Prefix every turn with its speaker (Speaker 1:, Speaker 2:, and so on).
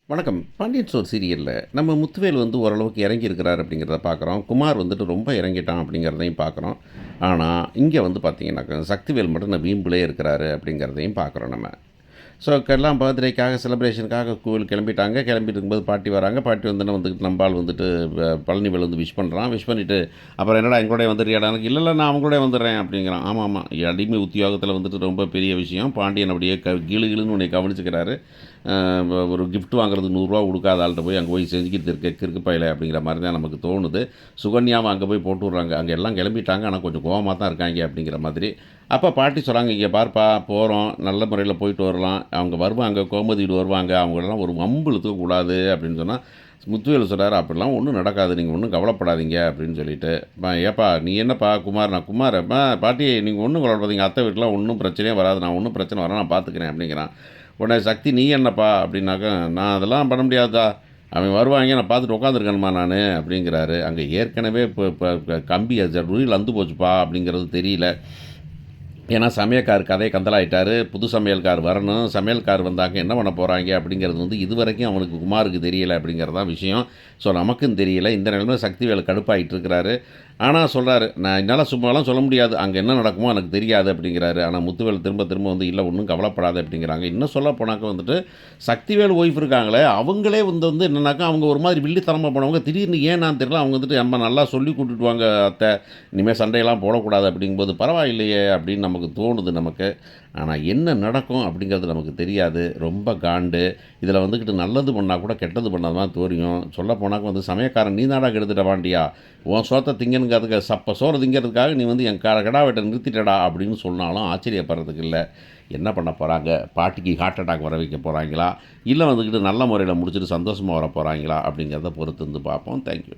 Speaker 1: வணக்கம். பாண்டியன் ஸ்டோர் சீரியல்ல நம்ம முத்துவேல் ஓரளவுக்கு இறங்கியிருக்கிறார் அப்படிங்கிறத பார்க்குறோம். குமார் ரொம்ப இறங்கிட்டான் அப்படிங்கிறதையும் பார்க்குறோம். ஆனா, இங்க பார்த்தீங்கன்னாக்கா, சக்திவேல் மட்டும் இன்னும் வீம்புலே இருக்கிறாரு அப்படிங்கிறதையும் பார்க்குறோம் நம்ம. ஸோ எல்லாம் பர்த்டேக்காக செலிப்ரேஷனுக்காக கோவில் கிளம்பிட்டாங்க. கிளம்பிட்டு இருக்கும்போது பாட்டி வராங்க. பாட்டி வந்துட்டு நம்பாள் பழனிவேல் விஷ் பண்ணுறான். விஷ் பண்ணிவிட்டு அப்புறம் என்னடா எங்களோடய வந்துடுறியாடா? இல்லை இல்லை நான் அவங்களோடய வந்துடுறேன் அப்படிங்கிறான். ஆமாம் ஆமாம், அடிமை உத்தியோகத்தில் ரொம்ப பெரிய விஷயம். பாண்டியன் அப்படியே கிளு கிளுன்னு உன்னை கவனிச்சுக்கிறாரு. ஒரு கிஃப்ட் வாங்குறது ரூ. 100 கொடுக்காத ஆள்கிட்ட போய் அங்கே போய் செஞ்சுக்கிட்டு இருக்க கிறுக்கு பையில அப்படிங்கிற மாதிரி தான் நமக்கு தோணுது. சுகன்யாவை அங்கே போய் போட்டு விட்றாங்க. அங்கே எல்லாம் கிளம்பிட்டாங்க, ஆனால் கொஞ்சம் கோவமாக தான் இருக்காங்க அப்படிங்கிற மாதிரி. அப்போ பாட்டி சொல்கிறாங்க, இங்கே பார்ப்பா போகிறோம், நல்ல முறையில் போயிட்டு வரலாம், அவங்க வருவாங்க, கோமதி வீடு வருவாங்க, அவங்களெல்லாம் ஒரு வம்பு இழுத்துக்கக்கூடாது அப்படின்னு சொன்னால், முத்துவேல் சொல்கிறார், அப்படிலாம் ஒன்றும் நடக்காது, நீங்கள் ஒன்றும் கவலைப்படாதீங்க அப்படின்னு சொல்லிட்டு. ஏப்பா நீ என்னப்பா குமார், நான் குமார் பாட்டி நீங்கள் ஒன்றும் கவலைப்படாதீங்க, அத்தை வீட்டிலாம் ஒன்றும் பிரச்சனையே வராது, நான் ஒன்றும் பிரச்சனை வர நான் பார்த்துக்கிறேன் அப்படிங்கிறான். உடனே சக்தி நீ என்னப்பா அப்படின்னாக்கா, நான் அதெல்லாம் பண்ண முடியாதா, அவன் வருவாங்க நான் பார்த்துட்டு உட்காந்துருக்கணுமா நான் அப்படிங்கிறாரு. அங்கே ஏற்கனவே இப்போ கம்பி ரூயில் அந்து போச்சுப்பா அப்படிங்கிறது தெரியல. ஏன்னா சமையல்கார் கதையை கந்தலாயிட்டார். புது சமையல்கார் வரணும், சமையல்கார் வந்தாங்க என்ன பண்ண போகிறாங்க அப்படிங்கிறது இதுவரைக்கும் அவனுக்கு குமாருக்கு தெரியலை அப்படிங்கிறது தான் விஷயம். ஸோ நமக்கும் தெரியல. இந்த நிலைமை சக்திவேல் கடுப்பாகிட்டு இருக்கிறாரு. ஆனால் சொல்கிறாரு, நான் என்னால் சும்மாலாம் சொல்ல முடியாது, அங்கே என்ன நடக்குமோ எனக்கு தெரியாது அப்படிங்கிறாரு. ஆனால் முத்துவேல் திரும்ப திரும்ப இல்லை ஒன்றும் கவலைப்படாது அப்படிங்கிறாங்க. இன்னும் சொல்ல போனாக்க சக்திவேல் ஒய்ஃப் இருக்காங்களே, அவங்களே என்னன்னாக்கா, அவங்க ஒரு மாதிரி வில்லித்தனமாக போனவங்க, திடீர்னு ஏன் நான் தெரியல, அவங்க நம்ம நல்லா சொல்லி கூட்டிட்டு வாங்க அத்தை, இனிமேல் சண்டையெல்லாம் போடக்கூடாது அப்படிங்கும்போது பரவாயில்லையே அப்படின்னு நமக்கு தோணுது நமக்கு. ஆனால் என்ன நடக்கும் அப்படிங்கிறது நமக்கு தெரியாது. ரொம்ப காண்டு. இதில் நல்லது பண்ணால் கூட கெட்டது பண்ணால் தான் தெரியும். சொல்ல போனாக்க சமயக்காரன் நீ தாடா கெடுத்துட்ட வாண்டியா, உன் சோத்தை திங்கனுங்கிறதுக்கு சோறு திங்கிறதுக்காக நீ என் கடா வெட்டை நிறுத்திட்டடா அப்படின்னு சொன்னாலும் ஆச்சரியப்படுறதுக்கு இல்லை. என்ன பண்ண போகிறாங்க, பாட்டிக்கு ஹார்ட் அட்டாக் வர வைக்க போகிறாங்களா, இல்லை நல்ல முறையில் முடிச்சுட்டு சந்தோஷமாக வர போகிறாங்களா அப்படிங்கிறத பொறுத்து பார்ப்போம். தேங்க்யூ.